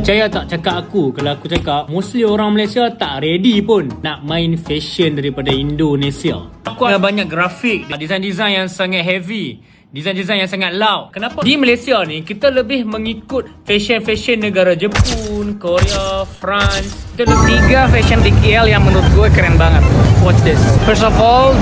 Percaya tak cakap aku kalau aku cakap mostly orang Malaysia tak ready pun nak main fashion daripada Indonesia. Aku ada banyak grafik, design-design yang sangat heavy, design-design yang sangat loud. Kenapa? Di Malaysia ni kita lebih mengikut fashion negara Jepun, Korea, France. Itu ada 3 fashion di KL yang menurut gue keren banget. Watch this. First of all,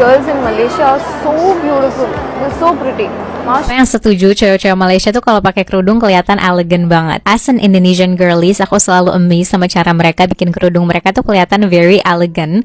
girls in Malaysia are so beautiful. They're so pretty. Yang setuju, cewek-cewek Malaysia tuh kalau pakai kerudung kelihatan elegan banget. As an Indonesian girlies, aku selalu amazed sama cara mereka bikin kerudung mereka tuh kelihatan very elegant.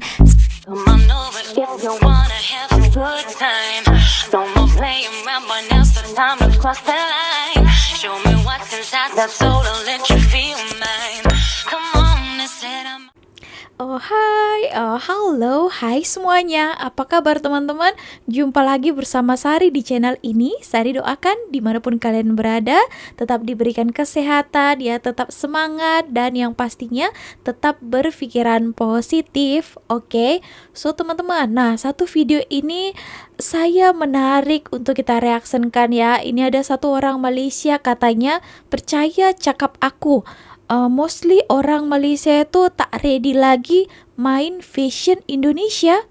Oh hai, halo, hai semuanya. Apa kabar teman-teman? Jumpa lagi bersama Sari di channel ini. Sari doakan dimanapun kalian berada tetap diberikan kesehatan, ya tetap semangat, dan yang pastinya tetap berpikiran positif. Oke, so teman-teman, nah satu video ini saya menarik untuk kita reaksikan ya. Ini ada satu orang Malaysia katanya percaya cakap aku. Mostly orang Malaysia itu tak ready lagi main fashion Indonesia.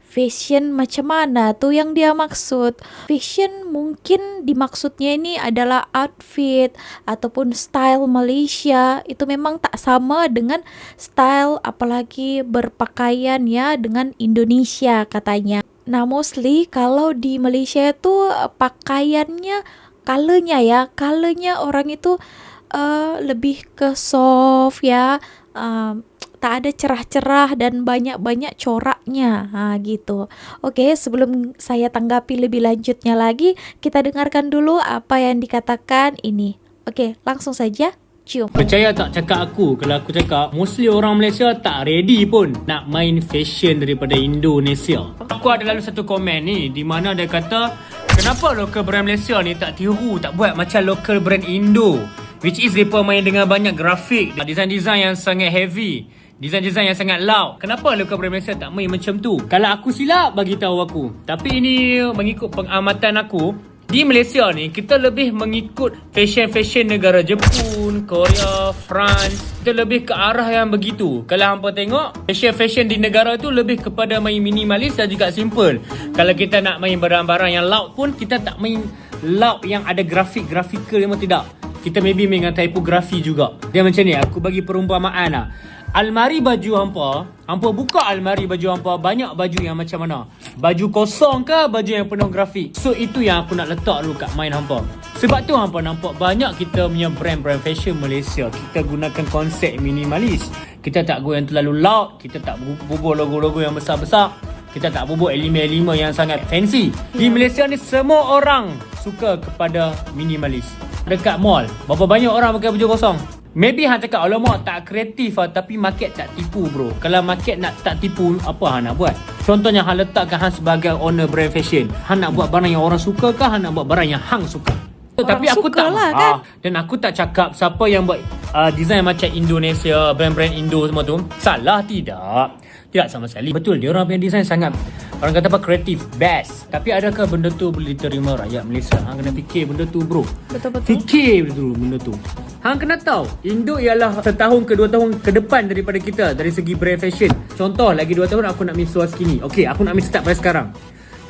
Fashion macam mana tuh yang dia maksud? Fashion mungkin dimaksudnya ini adalah outfit ataupun style Malaysia. Itu memang tak sama dengan style apalagi berpakaian ya dengan Indonesia katanya. Nah mostly kalau di Malaysia itu pakaiannya, colornya orang itu lebih ke soft ya, tak ada cerah-cerah dan banyak-banyak coraknya gitu. Oke, sebelum saya tanggapi lebih lanjutnya lagi, kita dengarkan dulu apa yang dikatakan ini. Oke, langsung saja. Cium. Percaya tak cakap aku kalau aku cakap mostly orang Malaysia tak ready pun nak main fashion daripada Indonesia. Aku ada lalu satu komen ni di mana dia kata kenapa local brand Malaysia ni tak tiru, tak buat macam local brand Indo, which is mereka main dengan banyak grafik, design-design yang sangat heavy, design-design yang sangat loud. Kenapa local brand Malaysia tak main macam tu? Kalau aku silap, bagi tahu aku. Tapi ini mengikut pengamatan aku, di Malaysia ni kita lebih mengikut fashion negara Jepun, Korea, France. Kita lebih ke arah yang begitu. Kalau hampa tengok, fashion di negara tu lebih kepada main minimalis dan juga simple. Kalau kita nak main barang-barang yang loud pun, kita tak main loud yang ada grafik-grafikal, memang tidak. Kita maybe main dengan typografi juga. Dia macam ni, aku bagi perumpamaan lah. Almari baju hampa buka almari baju hampa, banyak baju yang macam mana? Baju kosong ke baju yang penuh grafik? So itu yang aku nak letak dulu kat mind hampa. Sebab tu hampa nampak banyak kita punya brand-brand fashion Malaysia, kita gunakan konsep minimalis. Kita tak go yang terlalu loud, kita tak bubuh logo-logo yang besar-besar, kita tak bubuh elemen-elemen yang sangat fancy. Di Malaysia ni semua orang suka kepada minimalis. Dekat mall, berapa banyak orang pakai baju kosong? Maybe hang cakap alamak tak kreatif lah, tapi market tak tipu bro. Kalau market nak tak tipu, apa hang nak buat? Contohnya hang letakkan hang sebagai owner brand fashion, hang nak buat barang yang orang suka ke hang nak buat barang yang hang suka? Tapi aku tak lah, kan? Dan aku tak cakap siapa yang buat design macam Indonesia, brand-brand Indo semua tu salah, tidak sama sekali. Betul, dia orang punya design sangat, orang kata apa, kreatif, best. Tapi adakah benda tu boleh diterima rakyat Malaysia? Hang kena fikir benda tu bro. Betul-betul. Fikir betul benda tu. Hang kena tahu, Indo ialah setahun ke 2 tahun ke depan daripada kita dari segi brand fashion. Contoh, lagi 2 tahun aku nak ambil seluar skinny. Okey, aku nak ambil start pada sekarang.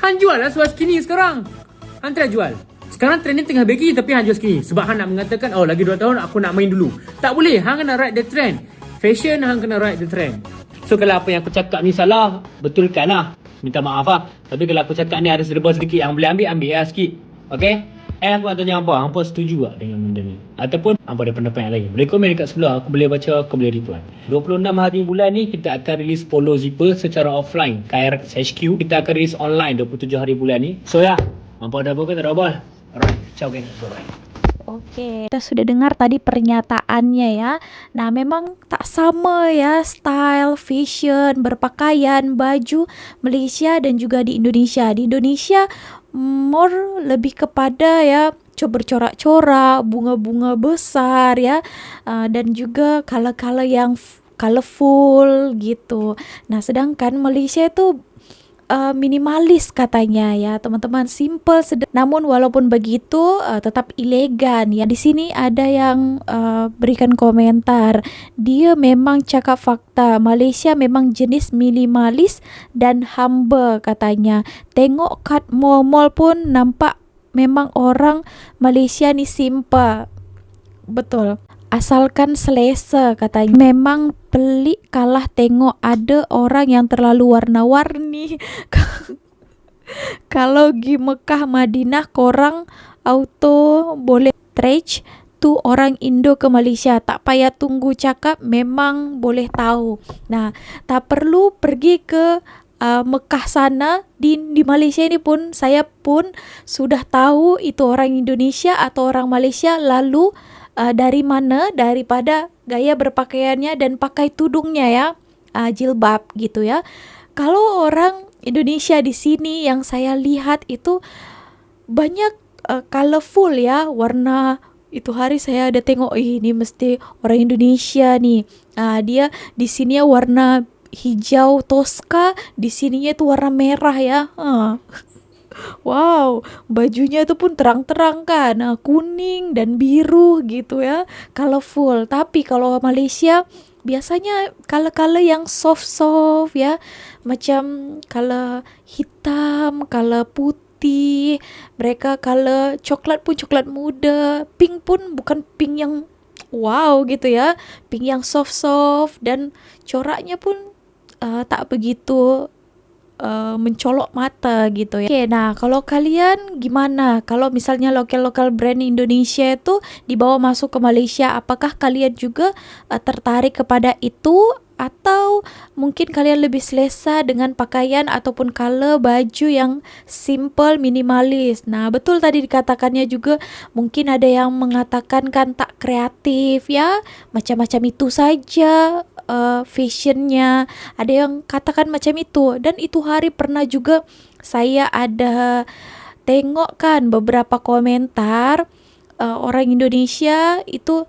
Hang jual lah seluar skinny sekarang. Hang try jual. Sekarang trend ni tengah baggy tapi hang jual skinny. Sebab hang nak mengatakan, oh lagi 2 tahun aku nak main dulu. Tak boleh, hang kena ride the trend. Fashion hang kena ride the trend. So kalau apa yang aku cakap ni salah, betulkan lah. Minta maaf lah. Tapi kalau aku cakap ni ada serba sedikit yang boleh ambil lah sikit. Okay? Aku nak tanya hampa setuju tak dengan benda ni? Ataupun hampa ada pendapat yang lain? Boleh komen dekat sebelah, aku boleh baca, aku boleh reply. 26 hari bulan ni kita akan release Polo Zipper secara offline KRX HQ. Kita akan release online 27 hari bulan ni. So ya, hampa ada apa ke? Tak ada apa? Alright, ciao geng, bye bye. Oke, kita sudah dengar tadi pernyataannya ya. Nah, memang tak sama ya style, fashion, berpakaian, baju Malaysia dan juga di Indonesia. Di Indonesia more lebih kepada ya bercorak-corak, bunga-bunga besar ya, dan juga color-color yang colorful gitu. Nah, sedangkan Malaysia itu minimalis katanya ya teman-teman, simple namun walaupun begitu tetap elegan ya. Di sini ada yang berikan komentar, dia memang cakap fakta, Malaysia memang jenis minimalis dan humble katanya. Tengok kat mall-mall pun nampak memang orang Malaysia ni simple. Betul, asalkan selesa katanya. Memang pelik kalah tengok ada orang yang terlalu warna-warni. Kalau gi Mekah Madinah korang auto boleh trace tu orang Indo ke Malaysia, tak payah tunggu cakap, memang boleh tahu. Nah, tak perlu pergi ke Mekah sana. Di Malaysia ini pun saya pun sudah tahu itu orang Indonesia atau orang Malaysia, lalu dari mana, daripada gaya berpakaiannya dan pakai tudungnya ya, jilbab gitu ya. Kalau orang Indonesia di sini yang saya lihat itu banyak colorful ya, warna. Itu hari saya ada tengok, ini mesti orang Indonesia nih. Dia di sini warna hijau Tosca, di sininya itu warna merah ya. Wow, bajunya itu pun terang-terang kan, kuning dan biru gitu ya, colorful. Tapi kalau Malaysia biasanya color-color yang soft-soft ya, macam color hitam, color putih, mereka color coklat pun coklat muda, pink pun bukan pink yang wow gitu ya, pink yang soft-soft, dan coraknya pun tak begitu mencolok mata gitu ya. Oke, nah kalau kalian gimana? Kalau misalnya lokal-lokal brand Indonesia itu dibawa masuk ke Malaysia, apakah kalian juga tertarik kepada itu? Atau mungkin kalian lebih selesa dengan pakaian ataupun color baju yang simple, minimalis. Nah, betul tadi dikatakannya juga, mungkin ada yang mengatakan kan tak kreatif ya, macam-macam itu saja fashionnya. Ada yang katakan macam itu. Dan itu hari pernah juga saya ada tengok kan beberapa komentar orang Indonesia itu,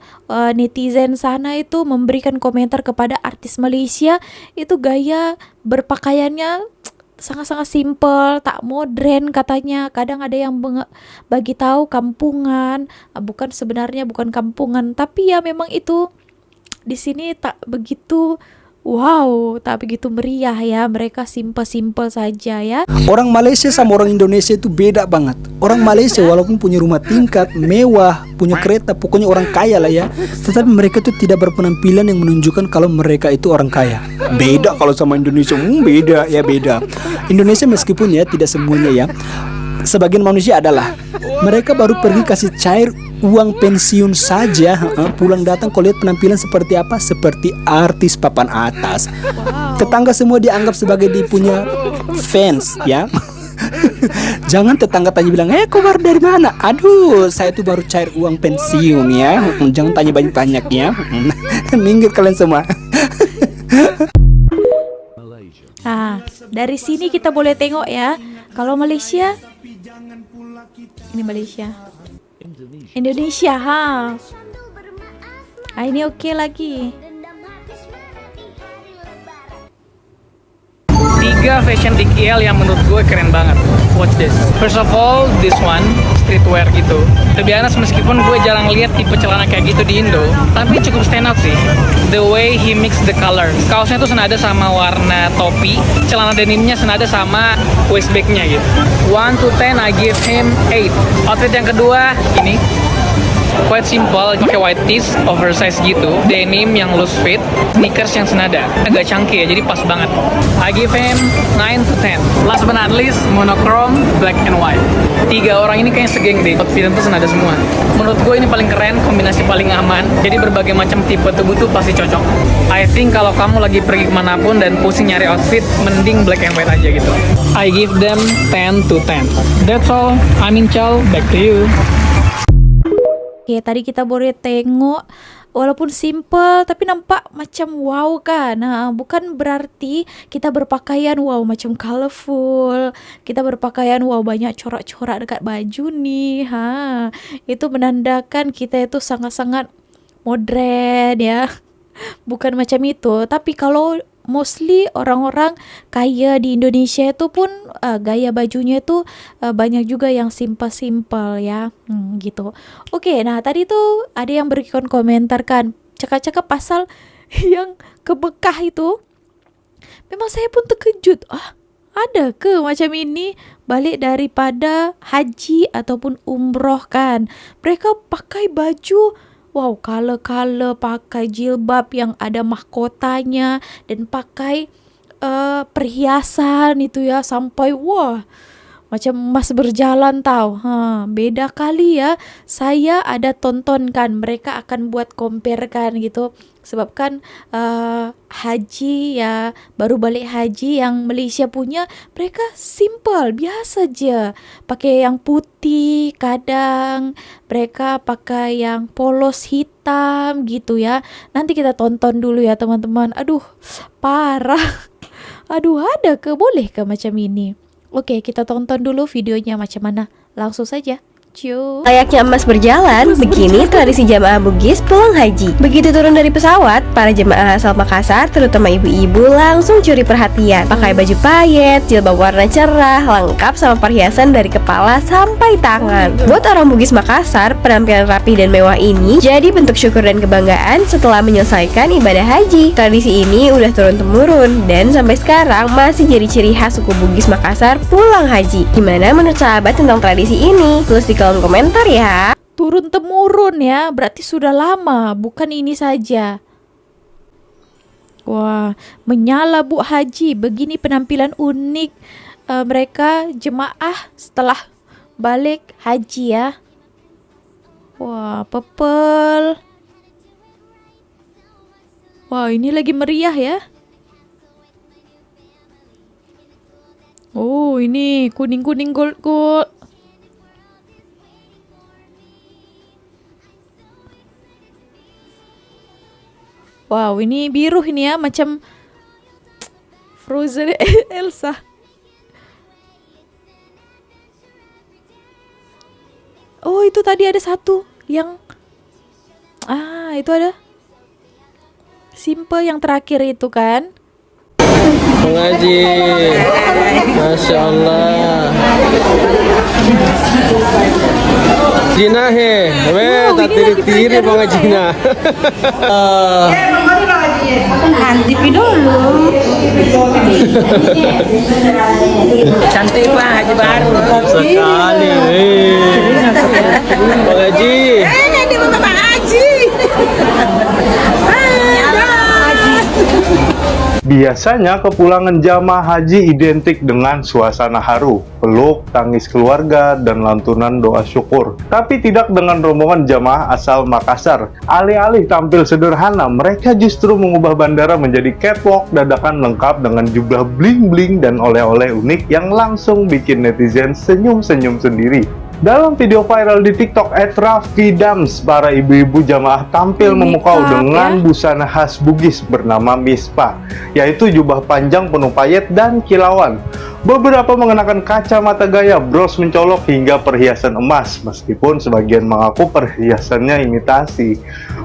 netizen sana itu memberikan komentar kepada artis Malaysia itu gaya berpakaiannya sangat-sangat simple, tak modern katanya. Kadang ada yang bagi tahu kampungan, sebenarnya bukan kampungan, tapi ya memang itu di sini tak begitu wow, tak begitu meriah ya. Mereka simple-simple saja ya. Orang Malaysia sama orang Indonesia itu beda banget. Orang Malaysia walaupun punya rumah tingkat, mewah, punya kereta, pokoknya orang kaya lah ya, tetapi mereka itu tidak berpenampilan yang menunjukkan kalau mereka itu orang kaya. Beda kalau sama Indonesia, beda ya, beda. Indonesia meskipun ya tidak semuanya ya, sebagian manusia adalah mereka baru pergi kasih cair uang pensiun saja, pulang datang kau lihat penampilan seperti apa, seperti artis papan atas. Tetangga semua dianggap sebagai dia punya fans ya. Jangan tetangga tanya bilang, kau baru dari mana? Aduh, saya tuh baru cair uang pensiun ya. Jangan tanya banyak-banyak ya. Minggir kalian semua. Dari sini kita boleh tengok ya. Kalau Malaysia, ini Malaysia, Indonesia ini oke lagi. 3 fashion di KL yang menurut gue keren banget. Watch this. First of all, this one streetwear gitu. To be honest, meskipun gue jarang lihat tipe celana kayak gitu di Indo, tapi cukup stand out sih. The way he mix the color. Kaosnya tuh senada sama warna topi, celana denimnya senada sama waistbag-nya gitu. 1 to 10, I give him 8. Outfit yang kedua ini quite simple, pakai white tees, oversize gitu, denim yang loose fit, sneakers yang senada, agak chunky ya, jadi pas banget. I give him 9 to 10. Last but not least, monochrome, black and white. 3 orang ini kayaknya segeng deh, outfit itu senada semua. Menurut gue ini paling keren, kombinasi paling aman, jadi berbagai macam tipe tubuh tuh pasti cocok. I think kalau kamu lagi pergi kemanapun dan pusing nyari outfit, mending black and white aja gitu. I give them 10 to 10. That's all. I'm Incal, back to you. Oke, tadi kita boleh tengok walaupun simple tapi nampak macam wow kan. Nah, bukan berarti kita berpakaian wow macam colorful, kita berpakaian wow banyak corak-corak dekat baju nih. Itu menandakan kita itu sangat-sangat modern ya. Bukan macam itu. Tapi kalau mostly orang-orang kaya di Indonesia itu pun gaya bajunya itu banyak juga yang simple-simple ya, gitu. Oke, nah tadi tuh ada yang berikan komentar kan, cakap-cakap pasal yang ke Mekah itu. Memang saya pun terkejut. Ada ke macam ini balik daripada haji ataupun umroh kan? Mereka pakai baju wow, color-color, pakai jilbab yang ada mahkotanya dan pakai perhiasan itu ya sampai wah macam emas berjalan tau. Beda kali ya. Saya ada tonton kan, mereka akan buat compare kan gitu. Sebab kan haji ya, baru balik haji yang Malaysia punya, mereka simple, biasa je. Pakai yang putih, kadang mereka pakai yang polos hitam gitu ya. Nanti kita tonton dulu ya teman-teman. Aduh, parah. Aduh, ada ke? Boleh ke macam ini? Oke, kita tonton dulu videonya macam mana. Langsung saja. Cium. Layaknya emas berjalan, begini tradisi jamaah Bugis pulang haji. Begitu turun dari pesawat, para jemaah asal Makassar, terutama ibu-ibu, langsung curi perhatian. Pakai baju payet, jilbab warna cerah, lengkap sama perhiasan dari kepala sampai tangan. Buat orang Bugis Makassar, penampilan rapi dan mewah ini jadi bentuk syukur dan kebanggaan setelah menyelesaikan ibadah haji. Tradisi ini udah turun-temurun dan sampai sekarang masih jadi ciri khas suku Bugis Makassar pulang haji. Gimana menurut sahabat tentang tradisi ini? Tulis di kolom komentar ya. Turun temurun ya, berarti sudah lama, bukan ini saja. Wah, menyala Bu Haji. Begini penampilan unik mereka jemaah setelah balik haji ya. Wah, purple. Wah, ini lagi meriah ya. Oh, ini kuning-kuning gold-gold. Wow, ini biru ini ya, macam Frozen Elsa. Oh, itu tadi ada satu yang itu ada simple yang terakhir itu kan. Pengaji, Masya Allah. Jina he, tak tiri-tiri pengajina. Antipi dulu. Cantik Pak, haji baru. Sekali, pengaji. Ini Bapak Haji. Biasanya kepulangan jamaah haji identik dengan suasana haru, peluk, tangis keluarga, dan lantunan doa syukur. Tapi tidak dengan rombongan jamaah asal Makassar. Alih-alih tampil sederhana, mereka justru mengubah bandara menjadi catwalk dadakan lengkap dengan jubah bling-bling dan oleh-oleh unik yang langsung bikin netizen senyum-senyum sendiri. Dalam video viral di TikTok @rafidams, para ibu-ibu jamaah tampil memukau dengan busana khas Bugis bernama mispa, yaitu jubah panjang penuh payet dan kilauan. Beberapa mengenakan kacamata gaya, bros mencolok hingga perhiasan emas, meskipun sebagian mengaku perhiasannya imitasi.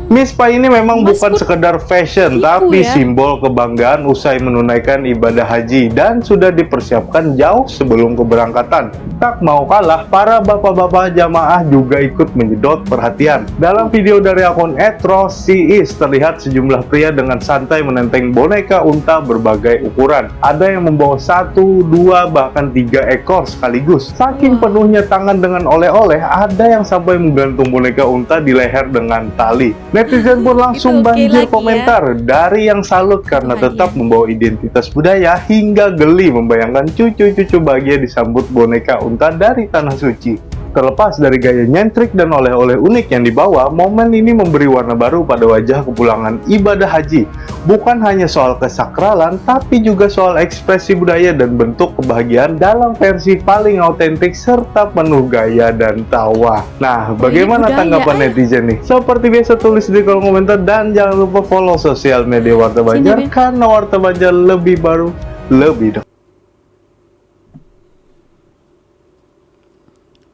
Mispa ini memang bukan sekedar fashion, tapi simbol kebanggaan usai menunaikan ibadah haji dan sudah dipersiapkan jauh sebelum keberangkatan. Tak mau kalah, para bapak-bapak jamaah juga ikut menyedot perhatian. Dalam video dari akun @rosiis terlihat sejumlah pria dengan santai menenteng boneka unta berbagai ukuran. Ada yang membawa 1, 2, bahkan 3 ekor sekaligus. Saking penuhnya tangan dengan oleh-oleh, ada yang sampai menggantung boneka unta di leher dengan tali. Netizen pun langsung banjir komentar, dari yang salut karena tetap membawa identitas budaya hingga geli membayangkan cucu-cucu bahagia disambut boneka unta dari tanah suci. Terlepas dari gaya nyentrik dan oleh-oleh unik yang dibawa, momen ini memberi warna baru pada wajah kepulangan ibadah haji. Bukan hanya soal kesakralan, tapi juga soal ekspresi budaya dan bentuk kebahagiaan dalam versi paling autentik serta penuh gaya dan tawa. Nah, bagaimana tanggapan netizen nih? Seperti biasa tulis di kolom komentar dan jangan lupa follow sosial media Warta Banjar karena Warta Banjar lebih baru, lebih dekat.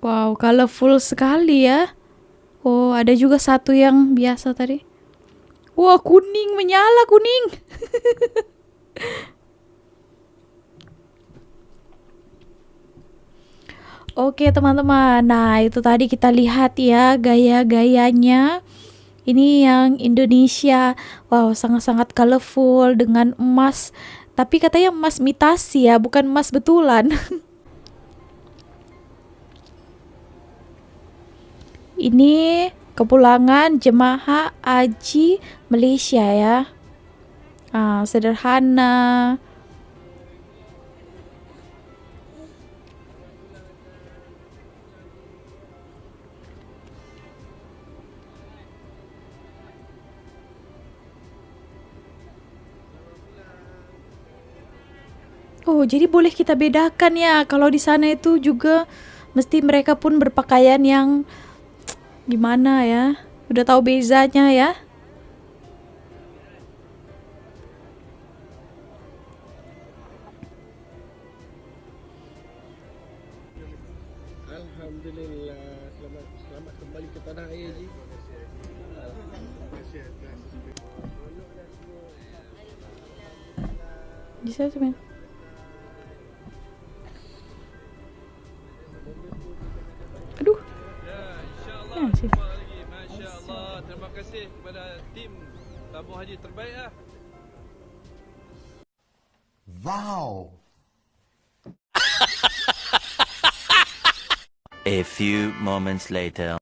Wow, colorful sekali ya. Oh, ada juga satu yang biasa tadi. Wah, kuning, menyala kuning. Oke, teman-teman. Nah, itu tadi kita lihat ya gaya-gayanya. Ini yang Indonesia. Wow, sangat-sangat colorful dengan emas. Tapi katanya emas mitasi ya, bukan emas betulan. Ini kepulangan jemaah haji Malaysia ya. Sederhana. Oh, jadi boleh kita bedakan ya. Kalau di sana itu juga mesti mereka pun berpakaian yang gimana ya? Udah tahu bezanya ya? Alhamdulillah, selamat kembali ke tanah air Ji. Bisa cuman. Aduh. Ya, sih. Masya Allah, terima kasih kepada tim tabung haji terbaik lah. Wow. A few moments later.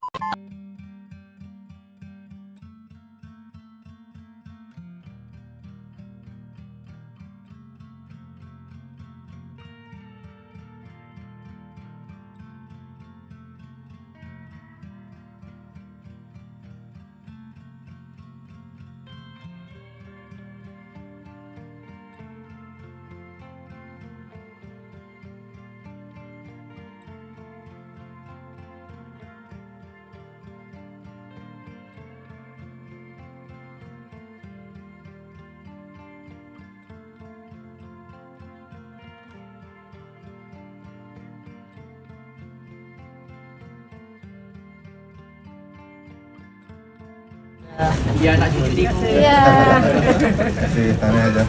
Dia nak cuci di Iya. Kasih tanya aja.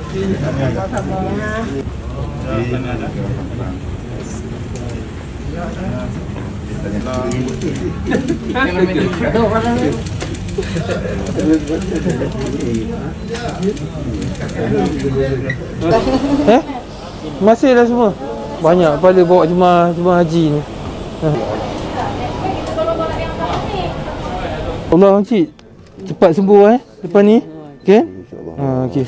Masih dah semua. Banyak pada bawa jemaah haji ni. Allah cik, cepat sembuh lepas ni. Okey? Okey.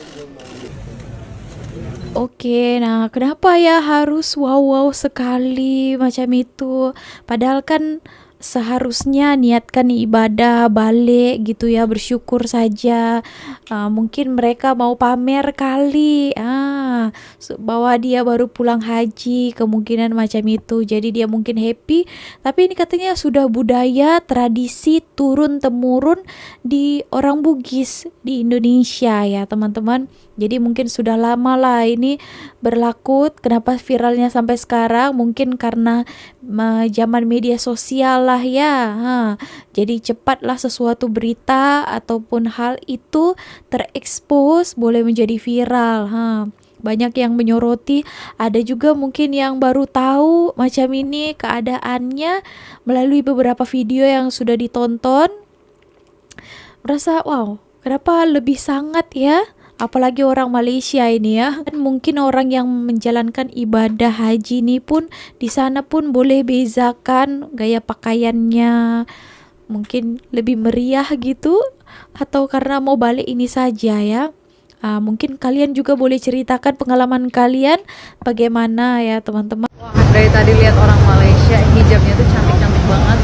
Oke, nah kenapa ya harus wow sekali macam itu? Padahal kan seharusnya niatkan ibadah balik gitu ya, bersyukur saja. Mungkin mereka mau pamer kali, bahwa dia baru pulang haji, kemungkinan macam itu. Jadi dia mungkin happy, tapi ini katanya sudah budaya tradisi turun temurun di orang Bugis di Indonesia ya teman-teman. Jadi mungkin sudah lama lah ini berlaku. Kenapa viralnya sampai sekarang? Mungkin karena zaman media sosial lah ya. Jadi cepatlah sesuatu berita ataupun hal itu terekspos, boleh menjadi viral. Banyak yang menyoroti, ada juga mungkin yang baru tahu macam ini keadaannya melalui beberapa video yang sudah ditonton. Merasa wow, kenapa lebih sangat ya? Apalagi orang Malaysia ini ya. Dan mungkin orang yang menjalankan ibadah haji ini pun di sana pun boleh bezakan gaya pakaiannya. Mungkin lebih meriah gitu, atau karena mau balik ini saja ya. Mungkin kalian juga boleh ceritakan pengalaman kalian bagaimana ya teman-teman. Dari tadi lihat orang Malaysia hijabnya tuh cantik-cantik banget.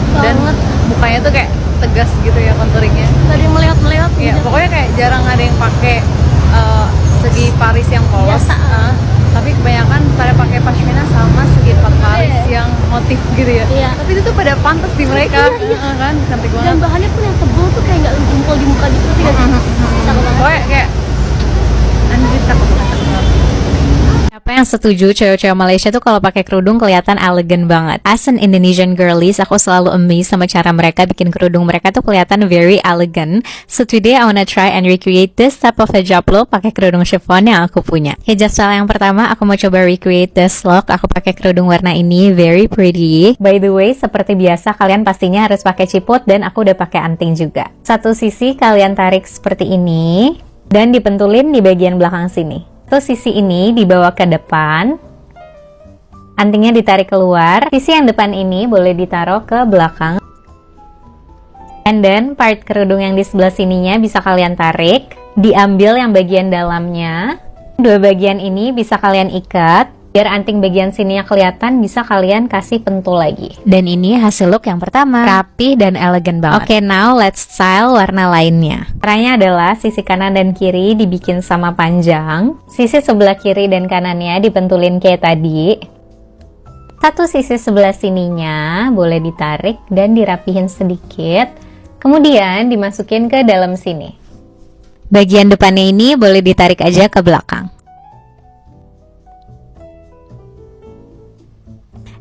gitu ya. Iya. Tapi itu tuh pada pantas di mereka. Iya. Kan cantik banget. Dan bahannya pun yang tebal tuh kayak nggak gumpal di muka gitu tidak sih? Cakep banget. Kayak anjir cakep banget. Apa yang setuju cewek-cewek Malaysia tuh kalau pakai kerudung kelihatan elegan banget. As an Indonesian girlies, aku selalu amazed sama cara mereka bikin kerudung mereka tuh kelihatan very elegant. So today I wanna try and recreate this type of hijab look pakai kerudung chiffon yang aku punya. Hijab style yang pertama aku mau coba recreate this look. Aku pakai kerudung warna ini, very pretty. By the way, seperti biasa kalian pastinya harus pakai ciput dan aku udah pakai anting juga. Satu sisi kalian tarik seperti ini dan dipentulin di bagian belakang sini. Terus sisi ini dibawa ke depan, antingnya ditarik keluar, sisi yang depan ini boleh ditaruh ke belakang. And then part kerudung yang di sebelah sininya bisa kalian tarik, diambil yang bagian dalamnya. Dua bagian ini bisa kalian ikat, biar anting bagian sininya kelihatan, bisa kalian kasih pentul lagi. Dan ini hasil look yang pertama, rapih dan elegan banget. Oke, now let's style warna lainnya. Caranya adalah sisi kanan dan kiri dibikin sama panjang, sisi sebelah kiri dan kanannya dipentulin kayak tadi. Satu sisi sebelah sininya boleh ditarik dan dirapihin sedikit, kemudian dimasukin ke dalam sini. Bagian depannya ini boleh ditarik aja ke belakang.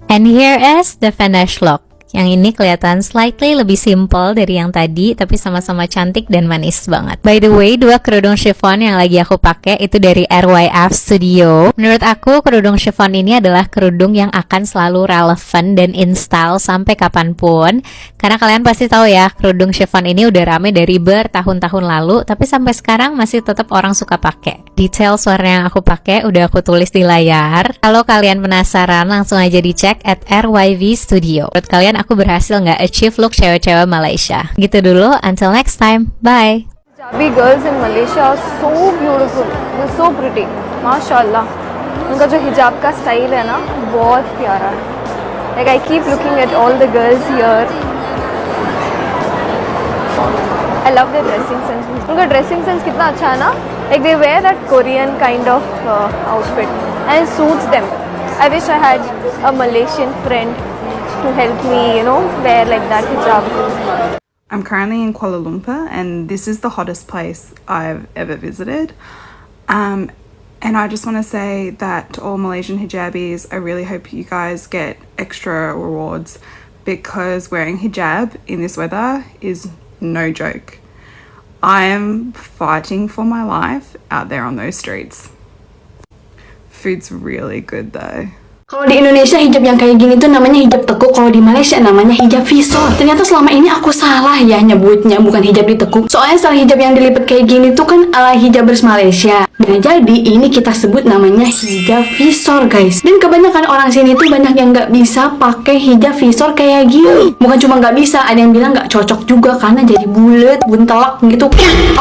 And here is the finished look. Yang ini kelihatan slightly lebih simple dari yang tadi, tapi sama-sama cantik dan manis banget. By the way, dua kerudung chiffon yang lagi aku pakai itu dari RYF Studio. Menurut aku, kerudung chiffon ini adalah kerudung yang akan selalu relevan dan in style sampai kapanpun. Karena kalian pasti tahu ya, kerudung chiffon ini udah rame dari bertahun-tahun lalu, tapi sampai sekarang masih tetap orang suka pakai. Detail warna yang aku pakai udah aku tulis di layar. Kalau kalian penasaran, langsung aja dicek at RYV Studio. Menurut kalian aku berhasil nggak achieve look cewek-cewek Malaysia? Gitu dulu, until next time, bye! Hijabi girls in Malaysia are so beautiful. They're so pretty. माशाल्लाह. उनका जो हिजाब का स्टाइल है ना, बहुत प्यारा है. Like I keep looking at all the girls here. I love their dressing sense. उनका dressing sense कितना अच्छा है ना? Like they wear that Korean kind of outfit and it suits them. I wish I had a Malaysian friend to help me, wear like that hijab. I'm currently in Kuala Lumpur and this is the hottest place I've ever visited. And I just want to say that to all Malaysian hijabis, I really hope you guys get extra rewards because wearing hijab in this weather is no joke. I am fighting for my life out there on those streets. Food's really good though. Kalau di Indonesia hijab yang kayak gini tuh namanya hijab tekuk, kalau di Malaysia namanya hijab visor. Ternyata selama ini aku salah ya nyebutnya, bukan hijab ditekuk. Soalnya style hijab yang dilipat kayak gini tuh kan ala hijabers Malaysia. Nah jadi ini kita sebut namanya hijab visor guys. Dan kebanyakan orang sini tuh banyak yang nggak bisa pakai hijab visor kayak gini. Bukan cuma nggak bisa, ada yang bilang nggak cocok juga karena jadi bulat, buntelak gitu.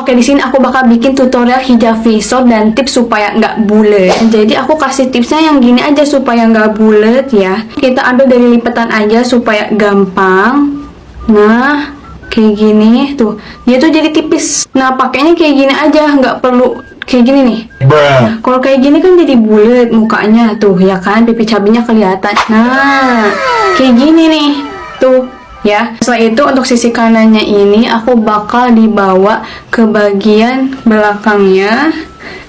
Oke, di sini aku bakal bikin tutorial hijab visor dan tips supaya nggak bulat. Jadi aku kasih tipsnya yang gini aja supaya nggak bulat ya. Kita ambil dari lipatan aja supaya gampang. Nah kayak gini tuh, dia tuh jadi tipis. Nah pakainya kayak gini aja, nggak perlu kayak gini nih. Nah, kalau kayak gini kan jadi bulat mukanya tuh ya kan, pipi cabinya kelihatan. Nah kayak gini nih tuh ya. Setelah itu untuk sisi kanannya ini aku bakal dibawa ke bagian belakangnya.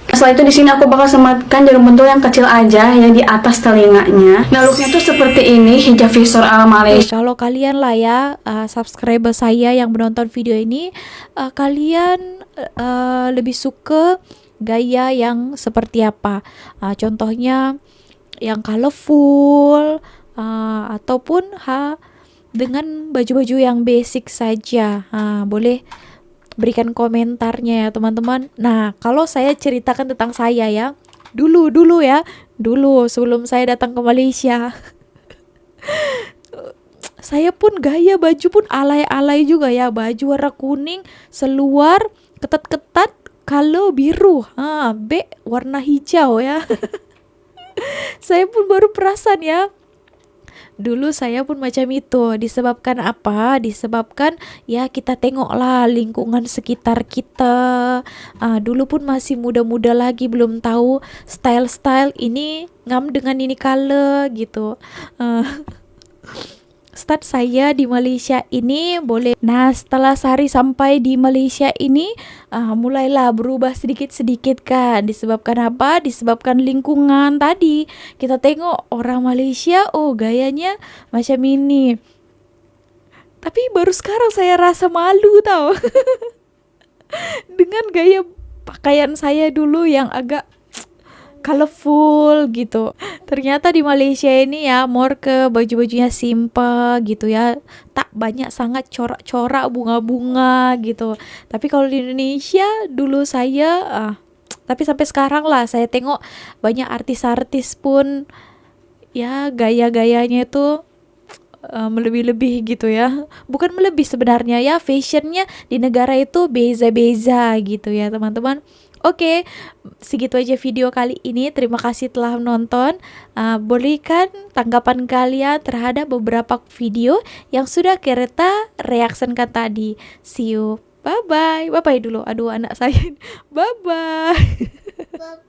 Setelah itu di sini aku bakal sematkan jarum pentul yang kecil aja ya di atas telinganya. Nah looknya tuh seperti ini, hijab visor ala Malaysia. Kalau kalian lah ya subscriber saya yang menonton video ini, kalian lebih suka gaya yang seperti apa? Contohnya yang colorful ataupun dengan baju-baju yang basic saja. Boleh berikan komentarnya ya teman-teman. Nah kalau saya ceritakan tentang saya ya, dulu sebelum saya datang ke Malaysia saya pun gaya baju pun alay-alay juga ya. Baju warna kuning, seluar ketat-ketat, color biru, warna hijau ya. Saya pun baru perasan ya, dulu saya pun macam itu. Disebabkan apa? Disebabkan ya kita tengoklah lingkungan sekitar kita. Dulu pun masih muda-muda lagi, belum tahu style-style ini ngam dengan ini color gitu. start saya di Malaysia ini boleh. Nah, setelah sehari sampai di Malaysia ini mulailah berubah sedikit-sedikit kan. Disebabkan apa? Disebabkan lingkungan tadi. Kita tengok orang Malaysia, oh gayanya macam ini. Tapi baru sekarang saya rasa malu tau. Dengan gaya pakaian saya dulu yang agak colorful gitu. Ternyata di Malaysia ini ya more ke baju-bajunya simple gitu ya. Tak banyak sangat corak-corak bunga-bunga gitu. Tapi kalau di Indonesia dulu saya tapi sampai sekarang lah saya tengok banyak artis-artis pun ya gaya-gayanya itu melebih-lebih gitu ya. Bukan melebih sebenarnya ya, fashionnya di negara itu beza-beza gitu ya teman-teman. Oke, segitu aja video kali ini. Terima kasih telah menonton. Bolehkan tanggapan kalian terhadap beberapa video yang sudah kita reaksikan tadi. See you. Bye-bye. Bye-bye dulu. Aduh anak saya. Bye-bye.